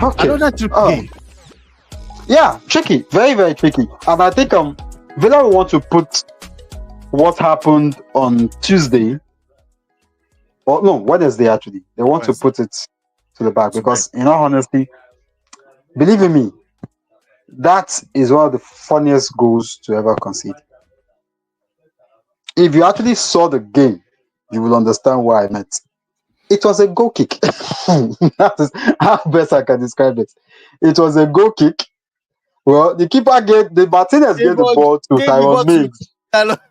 Okay. Another tricky game. Yeah, tricky. Very, very tricky. And I think Villa will want to put what happened on Tuesday, or no, Wednesday actually. They want to put it to the back because, in all honesty, believe in me, that is one of the funniest goals to ever concede. If you actually saw the game, you will understand what I meant. It was a goal kick. That is how best I can describe it. It was a goal kick. Well, the keeper Martinez gave the ball to Tyrone Mings.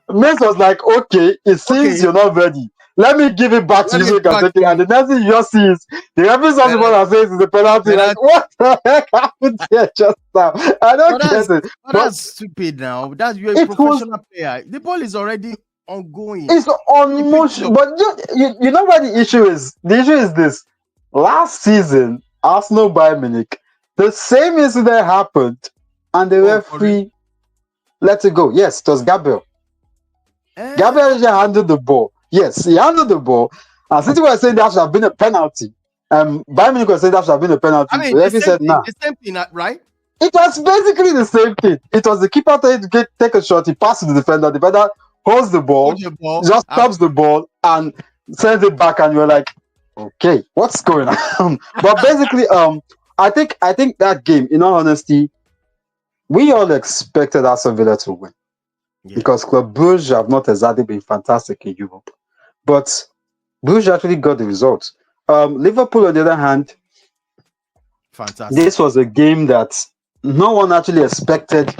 Mings was like, okay, it seems you're not ready. Let me give it back to you so you can take it. And the next thing you just see is the referee says the ball and says it's a penalty. Like, what the heck happened here just now? I don't get it. But that's stupid now. You're a professional player. The ball is already ongoing. It's on motion. But you know what the issue is? The issue is this. Last season, Arsenal Bayern Munich, the same incident happened and the referee let it go. Yes, it was Gabriel. Gabriel handled the ball. Yes, he handled the ball. And City were saying that should have been a penalty. Bayern Munich was saying that should have been a penalty. I mean, the referee said, nah. The same thing, right? It was basically the same thing. It was the keeper trying to take a shot. He passed to the defender. The defender holds the ball, just stops the ball, and sends it back. And you're like, okay, what's going on? But basically, I think that game, in all honesty, we all expected Aston Villa to win because Club Brugge have not exactly been fantastic in Europe, but Brugge actually got the result. Liverpool, on the other hand, fantastic. This was a game that no one actually expected.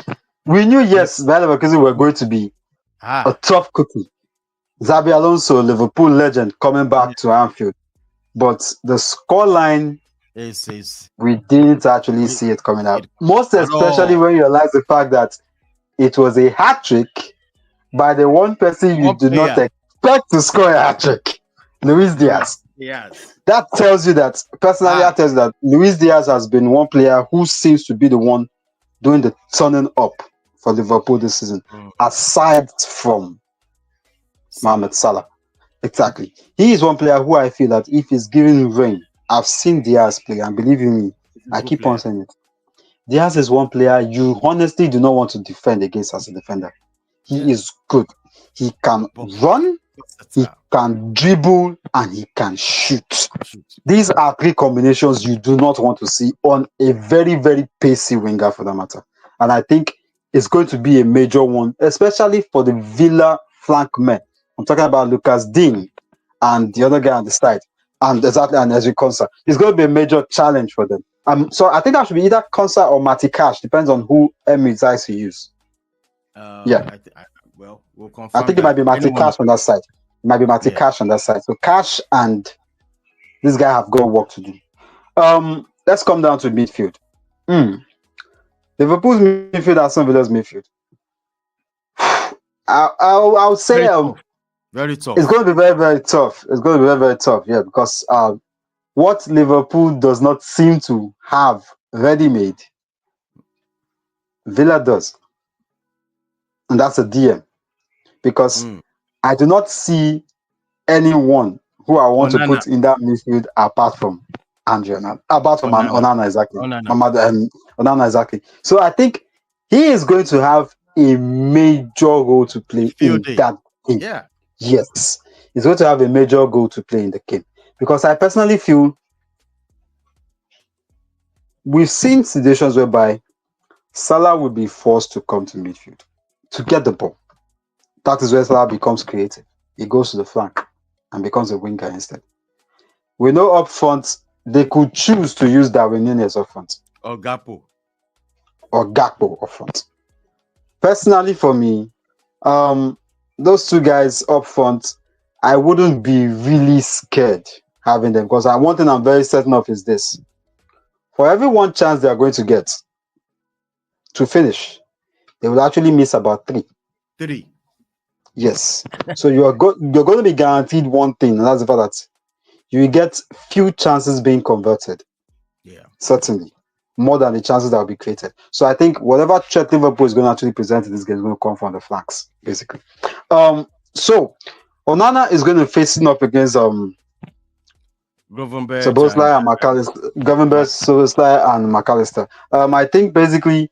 We knew, yes, Bayer Leverkusen were going to be a tough cookie. Xabi Alonso, Liverpool legend, coming back to Anfield, but the scoreline. We didn't actually see it coming out. Most especially when you realize the fact that it was a hat-trick by the one person you do not expect to score a hat-trick, Luis Diaz. Yes. That tells you that, personally, that tells you that Luis Diaz has been one player who seems to be the one doing the turning up for Liverpool this season, aside from Mohamed Salah. Exactly. He is one player who I feel that if he's given reign, I've seen Diaz play, and believe me, I keep on saying it. Diaz is one player you honestly do not want to defend against as a defender. He is good. He can run, he can dribble, and he can shoot. These are three combinations you do not want to see on a very, very pacey winger for that matter. And I think it's going to be a major one, especially for the Villa flank men. I'm talking about Lucas Digne and the other guy on the side. And Ezri Konsa. It's going to be a major challenge for them. So I think that should be either Konsa or Matty Cash, depends on who Emery decides to use. We'll confirm. I think it might be Matty Cash on that side. It might be Matty Cash on that side. So Cash and this guy have got work to do. Let's come down to midfield. Liverpool's midfield, Aston Villa's midfield. I'll say very tough. It's going to be very, very tough. It's going to be very, very tough, because what Liverpool does not seem to have ready-made, Villa does. And that's a DM. Because I do not see anyone who I want to put in that midfield apart from Onana. Apart from Onana, exactly. Onana, exactly. So I think he is going to have a major role to play in that game. Yeah. Yes. He's going to have a major role to play in the game. Because I personally feel we've seen situations whereby Salah will be forced to come to midfield to get the ball. That is where Salah becomes creative. He goes to the flank and becomes a winger instead. We know up front, they could choose to use Darwin Núñez up front. Or Gakpo up front. Personally, for me, those two guys up front, I wouldn't be really scared having them, because one thing I'm very certain of is this. For every one chance they are going to get to finish, they will actually miss about three. Yes. So you're going to be guaranteed one thing, and that's the fact that you will get few chances being converted. Yeah. Certainly. More than the chances that will be created. So I think whatever threat Liverpool is going to actually present in this game is going to come from the flanks, basically. So Onana is going to face up against Gravenberch Szoboszlai and McAllister. Gravenberch, Szoboszlai and McAllister. I think basically,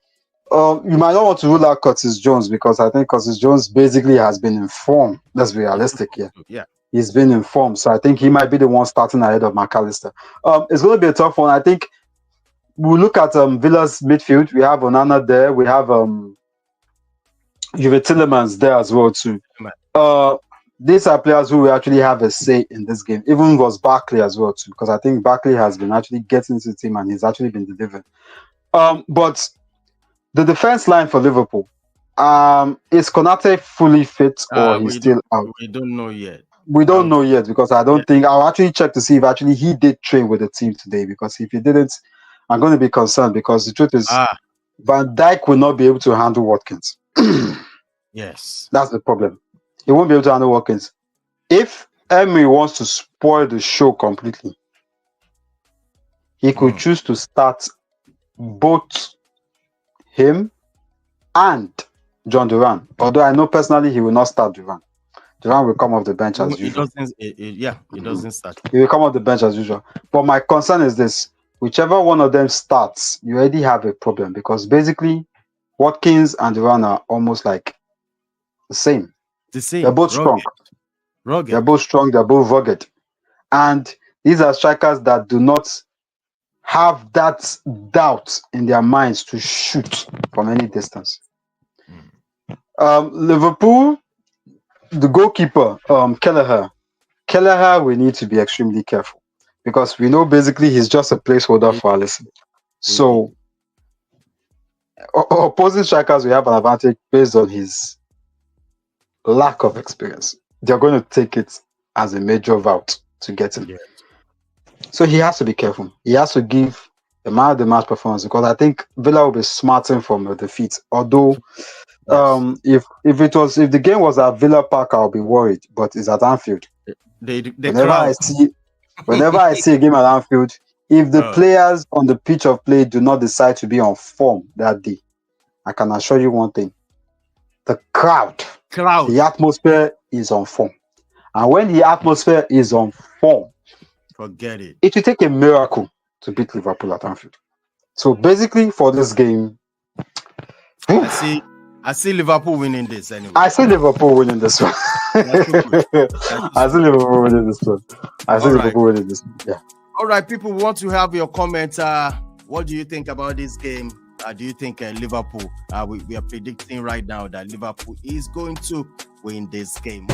you might not want to rule out Curtis Jones because I think Curtis Jones basically has been informed. Let's be realistic here. Yeah. He's been informed, so I think he might be the one starting ahead of McAllister. It's going to be a tough one. I think we look at Villa's midfield. We have Onana there. We have Juve Tillemans there as well too. These are players who will actually have a say in this game. Even was Barkley as well too, because I think Barkley has been actually getting into the team and he's actually been delivering. But the defense line for Liverpool, is Konate fully fit or he's still out? We don't know yet. We don't know yet because I don't think I'll actually check to see if actually he did train with the team today. Because if he didn't, I'm going to be concerned because the truth is Van Dijk will not be able to handle Watkins. Yes, that's the problem. He won't be able to handle Watkins. If Emery wants to spoil the show completely, he could choose to start both him and John Duran. Although I know personally he will not start Duran. Duran will come off the bench as usual. He doesn't start. He will come off the bench as usual. But my concern is this: whichever one of them starts, you already have a problem because basically Watkins and Duran are almost like the same. They're both strong. Rugged. They're both strong. They're both rugged. And these are strikers that do not have that doubt in their minds to shoot from any distance. Liverpool, the goalkeeper, Kelleher, we need to be extremely careful because we know basically he's just a placeholder for Alisson. So opposing strikers, we have an advantage based on his lack of experience. They're going to take it as a major route to get him. Yes. So he has to be careful. He has to give the man of the match performance because I think Villa will be smarting from a defeat. Although, if the game was at Villa Park, I'll be worried. But it's at Anfield. Whenever I see a game at Anfield, if the players on the pitch of play do not decide to be on form that day, I can assure you one thing: the crowd, the atmosphere is on form. And when the atmosphere is on form, forget it. It will take a miracle to beat Liverpool at Anfield. So basically, for this game, I see Liverpool winning this anyway. I see Liverpool winning this one. I see Liverpool winning this one. Yeah. All right, people, we want to have your comments. What do you think about this game? Do you think Liverpool? We are predicting right now that Liverpool is going to win this game.